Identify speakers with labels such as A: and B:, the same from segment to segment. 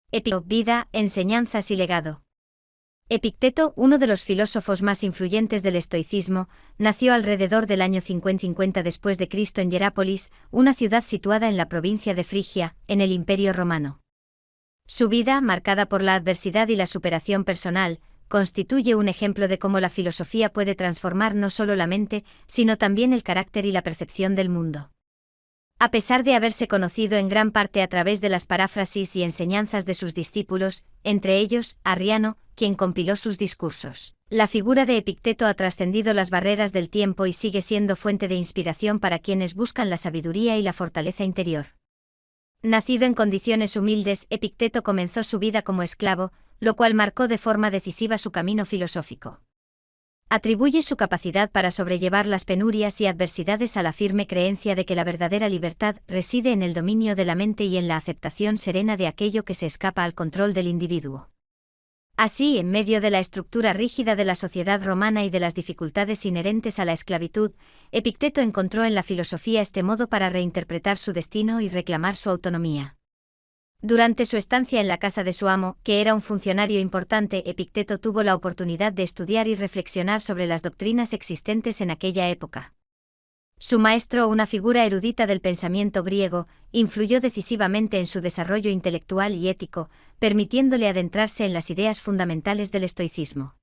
A: Epicteto, vida, enseñanzas y legado. Epicteto, uno de los filósofos más influyentes del estoicismo, nació alrededor del año 50 después de Cristo en Hierápolis, una ciudad situada en la provincia de Frigia, en el Imperio Romano. Su vida, marcada por la adversidad y la superación personal, constituye un ejemplo de cómo la filosofía puede transformar no solo la mente, sino también el carácter y la percepción del mundo. A pesar de haberse conocido en gran parte a través de las paráfrasis y enseñanzas de sus discípulos, entre ellos, Arriano, quien compiló sus discursos, la figura de Epicteto ha trascendido las barreras del tiempo y sigue siendo fuente de inspiración para quienes buscan la sabiduría y la fortaleza interior. Nacido en condiciones humildes, Epicteto comenzó su vida como esclavo, lo cual marcó de forma decisiva su camino filosófico. Atribuye su capacidad para sobrellevar las penurias y adversidades a la firme creencia de que la verdadera libertad reside en el dominio de la mente y en la aceptación serena de aquello que se escapa al control del individuo. Así, en medio de la estructura rígida de la sociedad romana y de las dificultades inherentes a la esclavitud, Epicteto encontró en la filosofía este modo para reinterpretar su destino y reclamar su autonomía. Durante su estancia en la casa de su amo, que era un funcionario importante, Epicteto tuvo la oportunidad de estudiar y reflexionar sobre las doctrinas existentes en aquella época. Su maestro, una figura erudita del pensamiento griego, influyó decisivamente en su desarrollo intelectual y ético, permitiéndole adentrarse en las ideas fundamentales del estoicismo.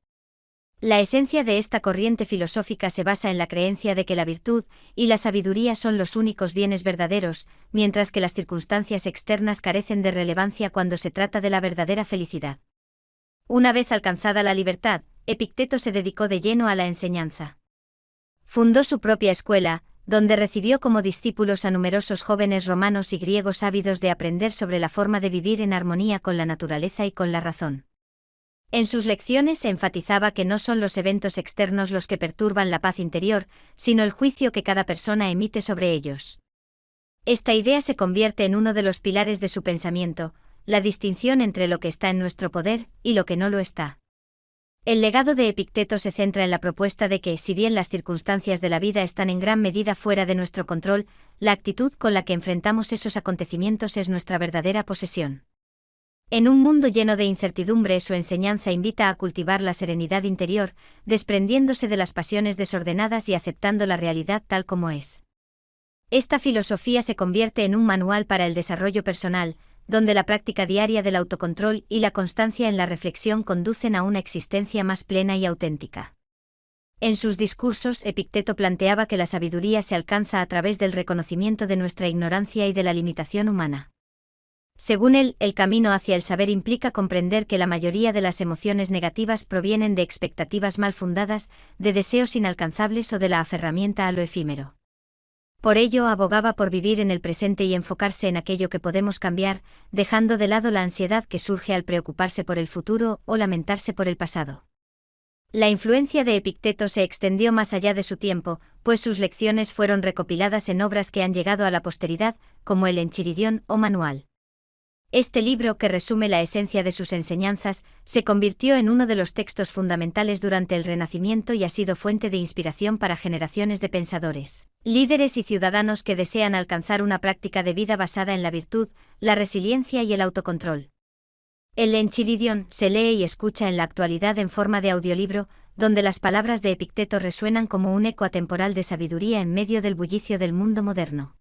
A: La esencia de esta corriente filosófica se basa en la creencia de que la virtud y la sabiduría son los únicos bienes verdaderos, mientras que las circunstancias externas carecen de relevancia cuando se trata de la verdadera felicidad. Una vez alcanzada la libertad, Epicteto se dedicó de lleno a la enseñanza. Fundó su propia escuela, donde recibió como discípulos a numerosos jóvenes romanos y griegos ávidos de aprender sobre la forma de vivir en armonía con la naturaleza y con la razón. En sus lecciones se enfatizaba que no son los eventos externos los que perturban la paz interior, sino el juicio que cada persona emite sobre ellos. Esta idea se convierte en uno de los pilares de su pensamiento, la distinción entre lo que está en nuestro poder y lo que no lo está. El legado de Epicteto se centra en la propuesta de que, si bien las circunstancias de la vida están en gran medida fuera de nuestro control, la actitud con la que enfrentamos esos acontecimientos es nuestra verdadera posesión. En un mundo lleno de incertidumbre, su enseñanza invita a cultivar la serenidad interior, desprendiéndose de las pasiones desordenadas y aceptando la realidad tal como es. Esta filosofía se convierte en un manual para el desarrollo personal, donde la práctica diaria del autocontrol y la constancia en la reflexión conducen a una existencia más plena y auténtica. En sus discursos, Epicteto planteaba que la sabiduría se alcanza a través del reconocimiento de nuestra ignorancia y de la limitación humana. Según él, el camino hacia el saber implica comprender que la mayoría de las emociones negativas provienen de expectativas mal fundadas, de deseos inalcanzables o de la aferramiento a lo efímero. Por ello, abogaba por vivir en el presente y enfocarse en aquello que podemos cambiar, dejando de lado la ansiedad que surge al preocuparse por el futuro o lamentarse por el pasado. La influencia de Epicteto se extendió más allá de su tiempo, pues sus lecciones fueron recopiladas en obras que han llegado a la posteridad, como el Enchiridión o Manual. Este libro, que resume la esencia de sus enseñanzas, se convirtió en uno de los textos fundamentales durante el Renacimiento y ha sido fuente de inspiración para generaciones de pensadores, líderes y ciudadanos que desean alcanzar una práctica de vida basada en la virtud, la resiliencia y el autocontrol. El Enchiridión se lee y escucha en la actualidad en forma de audiolibro, donde las palabras de Epicteto resuenan como un eco atemporal de sabiduría en medio del bullicio del mundo moderno.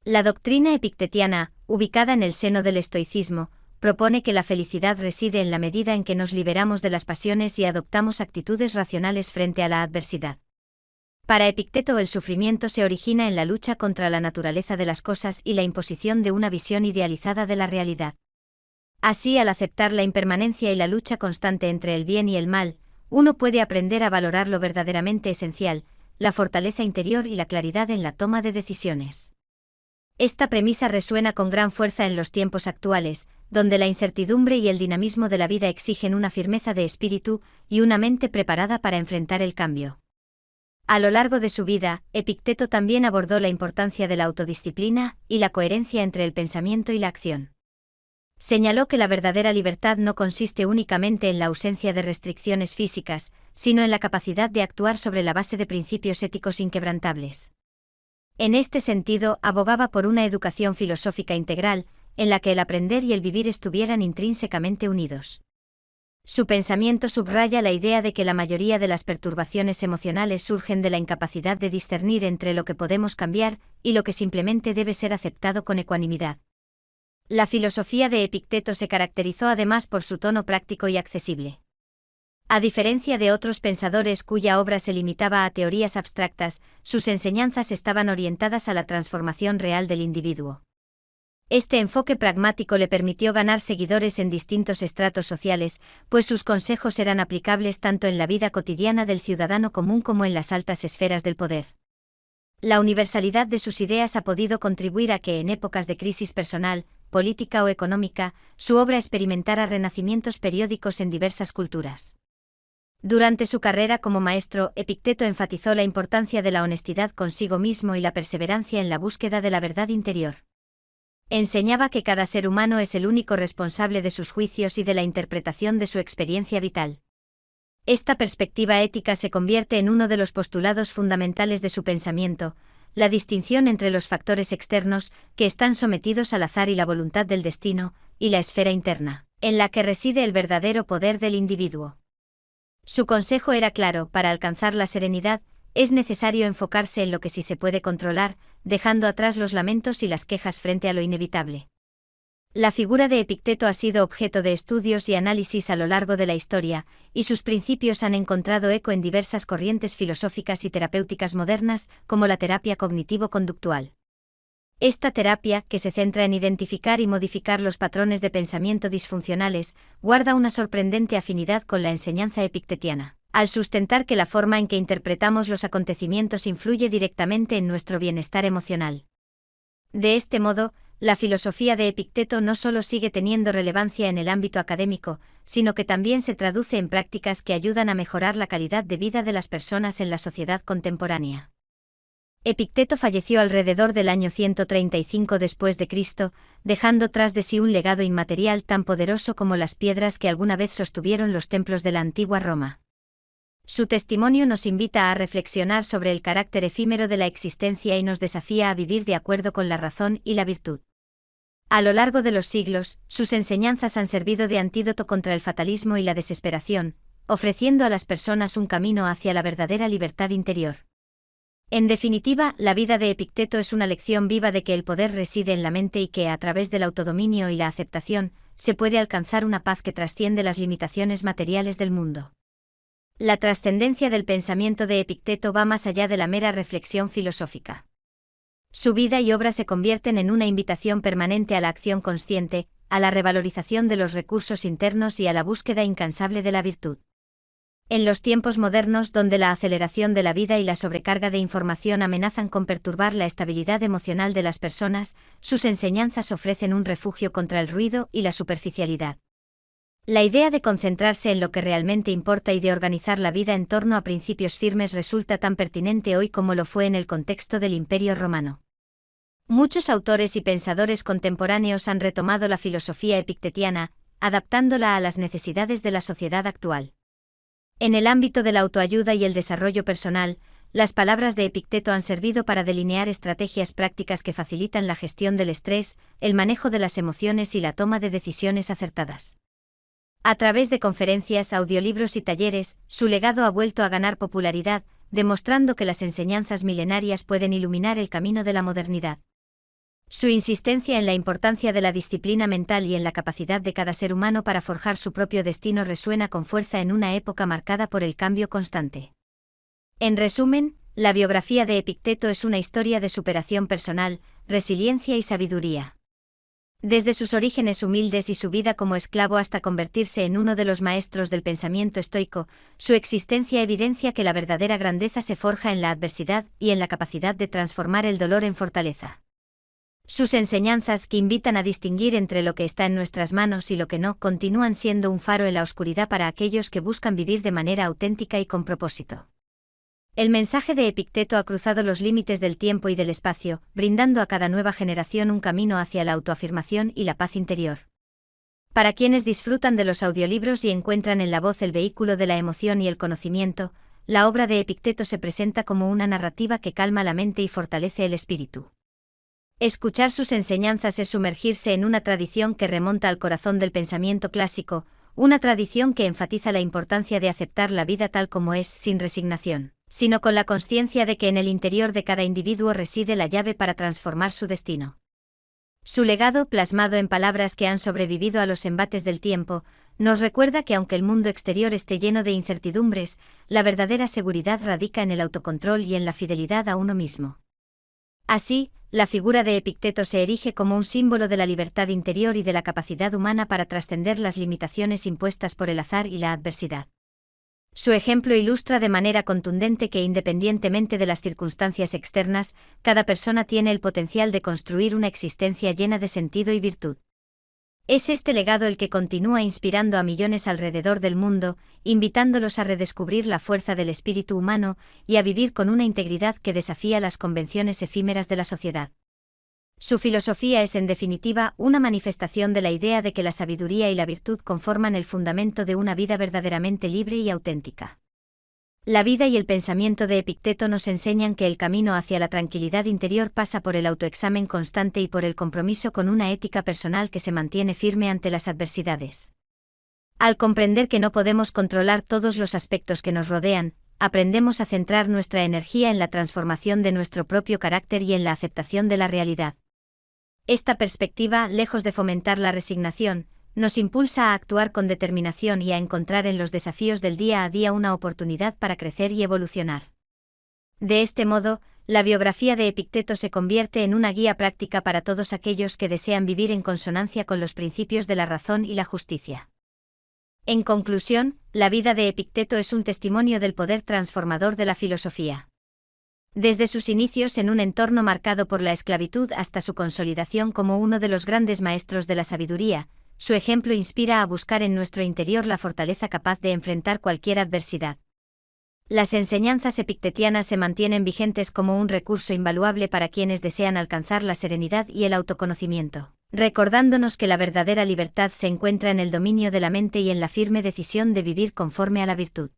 A: La doctrina epictetiana, ubicada en el seno del estoicismo, propone que la felicidad reside en la medida en que nos liberamos de las pasiones y adoptamos actitudes racionales frente a la adversidad. Para Epicteto, el sufrimiento se origina en la lucha contra la naturaleza de las cosas y la imposición de una visión idealizada de la realidad. Así, al aceptar la impermanencia y la lucha constante entre el bien y el mal, uno puede aprender a valorar lo verdaderamente esencial, la fortaleza interior y la claridad en la toma de decisiones. Esta premisa resuena con gran fuerza en los tiempos actuales, donde la incertidumbre y el dinamismo de la vida exigen una firmeza de espíritu y una mente preparada para enfrentar el cambio. A lo largo de su vida, Epicteto también abordó la importancia de la autodisciplina y la coherencia entre el pensamiento y la acción. Señaló que la verdadera libertad no consiste únicamente en la ausencia de restricciones físicas, sino en la capacidad de actuar sobre la base de principios éticos inquebrantables. En este sentido, abogaba por una educación filosófica integral, en la que el aprender y el vivir estuvieran intrínsecamente unidos. Su pensamiento subraya la idea de que la mayoría de las perturbaciones emocionales surgen de la incapacidad de discernir entre lo que podemos cambiar y lo que simplemente debe ser aceptado con ecuanimidad. La filosofía de Epicteto se caracterizó además por su tono práctico y accesible. A diferencia de otros pensadores cuya obra se limitaba a teorías abstractas, sus enseñanzas estaban orientadas a la transformación real del individuo. Este enfoque pragmático le permitió ganar seguidores en distintos estratos sociales, pues sus consejos eran aplicables tanto en la vida cotidiana del ciudadano común como en las altas esferas del poder. La universalidad de sus ideas ha podido contribuir a que en épocas de crisis personal, política o económica, su obra experimentara renacimientos periódicos en diversas culturas. Durante su carrera como maestro, Epicteto enfatizó la importancia de la honestidad consigo mismo y la perseverancia en la búsqueda de la verdad interior. Enseñaba que cada ser humano es el único responsable de sus juicios y de la interpretación de su experiencia vital. Esta perspectiva ética se convierte en uno de los postulados fundamentales de su pensamiento, la distinción entre los factores externos, que están sometidos al azar y la voluntad del destino, y la esfera interna, en la que reside el verdadero poder del individuo. Su consejo era claro: para alcanzar la serenidad, es necesario enfocarse en lo que sí se puede controlar, dejando atrás los lamentos y las quejas frente a lo inevitable. La figura de Epicteto ha sido objeto de estudios y análisis a lo largo de la historia, y sus principios han encontrado eco en diversas corrientes filosóficas y terapéuticas modernas, como la terapia cognitivo-conductual. Esta terapia, que se centra en identificar y modificar los patrones de pensamiento disfuncionales, guarda una sorprendente afinidad con la enseñanza epictetiana, al sustentar que la forma en que interpretamos los acontecimientos influye directamente en nuestro bienestar emocional. De este modo, la filosofía de Epicteto no solo sigue teniendo relevancia en el ámbito académico, sino que también se traduce en prácticas que ayudan a mejorar la calidad de vida de las personas en la sociedad contemporánea. Epicteto falleció alrededor del año 135 después de Cristo, dejando tras de sí un legado inmaterial tan poderoso como las piedras que alguna vez sostuvieron los templos de la antigua Roma. Su testimonio nos invita a reflexionar sobre el carácter efímero de la existencia y nos desafía a vivir de acuerdo con la razón y la virtud. A lo largo de los siglos, sus enseñanzas han servido de antídoto contra el fatalismo y la desesperación, ofreciendo a las personas un camino hacia la verdadera libertad interior. En definitiva, la vida de Epicteto es una lección viva de que el poder reside en la mente y que, a través del autodominio y la aceptación, se puede alcanzar una paz que trasciende las limitaciones materiales del mundo. La trascendencia del pensamiento de Epicteto va más allá de la mera reflexión filosófica. Su vida y obra se convierten en una invitación permanente a la acción consciente, a la revalorización de los recursos internos y a la búsqueda incansable de la virtud. En los tiempos modernos, donde la aceleración de la vida y la sobrecarga de información amenazan con perturbar la estabilidad emocional de las personas, sus enseñanzas ofrecen un refugio contra el ruido y la superficialidad. La idea de concentrarse en lo que realmente importa y de organizar la vida en torno a principios firmes resulta tan pertinente hoy como lo fue en el contexto del Imperio Romano. Muchos autores y pensadores contemporáneos han retomado la filosofía epictetiana, adaptándola a las necesidades de la sociedad actual. En el ámbito de la autoayuda y el desarrollo personal, las palabras de Epicteto han servido para delinear estrategias prácticas que facilitan la gestión del estrés, el manejo de las emociones y la toma de decisiones acertadas. A través de conferencias, audiolibros y talleres, su legado ha vuelto a ganar popularidad, demostrando que las enseñanzas milenarias pueden iluminar el camino de la modernidad. Su insistencia en la importancia de la disciplina mental y en la capacidad de cada ser humano para forjar su propio destino resuena con fuerza en una época marcada por el cambio constante. En resumen, la biografía de Epicteto es una historia de superación personal, resiliencia y sabiduría. Desde sus orígenes humildes y su vida como esclavo hasta convertirse en uno de los maestros del pensamiento estoico, su existencia evidencia que la verdadera grandeza se forja en la adversidad y en la capacidad de transformar el dolor en fortaleza. Sus enseñanzas, que invitan a distinguir entre lo que está en nuestras manos y lo que no, continúan siendo un faro en la oscuridad para aquellos que buscan vivir de manera auténtica y con propósito. El mensaje de Epicteto ha cruzado los límites del tiempo y del espacio, brindando a cada nueva generación un camino hacia la autoafirmación y la paz interior. Para quienes disfrutan de los audiolibros y encuentran en la voz el vehículo de la emoción y el conocimiento, la obra de Epicteto se presenta como una narrativa que calma la mente y fortalece el espíritu. Escuchar sus enseñanzas es sumergirse en una tradición que remonta al corazón del pensamiento clásico, una tradición que enfatiza la importancia de aceptar la vida tal como es, sin resignación, sino con la consciencia de que en el interior de cada individuo reside la llave para transformar su destino. Su legado, plasmado en palabras que han sobrevivido a los embates del tiempo, nos recuerda que aunque el mundo exterior esté lleno de incertidumbres, la verdadera seguridad radica en el autocontrol y en la fidelidad a uno mismo. Así, la figura de Epicteto se erige como un símbolo de la libertad interior y de la capacidad humana para trascender las limitaciones impuestas por el azar y la adversidad. Su ejemplo ilustra de manera contundente que independientemente de las circunstancias externas, cada persona tiene el potencial de construir una existencia llena de sentido y virtud. Es este legado el que continúa inspirando a millones alrededor del mundo, invitándolos a redescubrir la fuerza del espíritu humano y a vivir con una integridad que desafía las convenciones efímeras de la sociedad. Su filosofía es en definitiva una manifestación de la idea de que la sabiduría y la virtud conforman el fundamento de una vida verdaderamente libre y auténtica. La vida y el pensamiento de Epicteto nos enseñan que el camino hacia la tranquilidad interior pasa por el autoexamen constante y por el compromiso con una ética personal que se mantiene firme ante las adversidades. Al comprender que no podemos controlar todos los aspectos que nos rodean, aprendemos a centrar nuestra energía en la transformación de nuestro propio carácter y en la aceptación de la realidad. Esta perspectiva, lejos de fomentar la resignación, nos impulsa a actuar con determinación y a encontrar en los desafíos del día a día una oportunidad para crecer y evolucionar. De este modo, la biografía de Epicteto se convierte en una guía práctica para todos aquellos que desean vivir en consonancia con los principios de la razón y la justicia. En conclusión, la vida de Epicteto es un testimonio del poder transformador de la filosofía. Desde sus inicios en un entorno marcado por la esclavitud hasta su consolidación como uno de los grandes maestros de la sabiduría, su ejemplo inspira a buscar en nuestro interior la fortaleza capaz de enfrentar cualquier adversidad. Las enseñanzas epictetianas se mantienen vigentes como un recurso invaluable para quienes desean alcanzar la serenidad y el autoconocimiento, recordándonos que la verdadera libertad se encuentra en el dominio de la mente y en la firme decisión de vivir conforme a la virtud.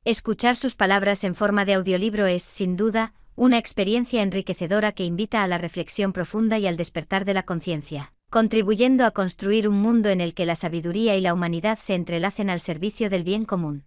A: Escuchar sus palabras en forma de audiolibro es, sin duda, una experiencia enriquecedora que invita a la reflexión profunda y al despertar de la conciencia, contribuyendo a construir un mundo en el que la sabiduría y la humanidad se entrelacen al servicio del bien común.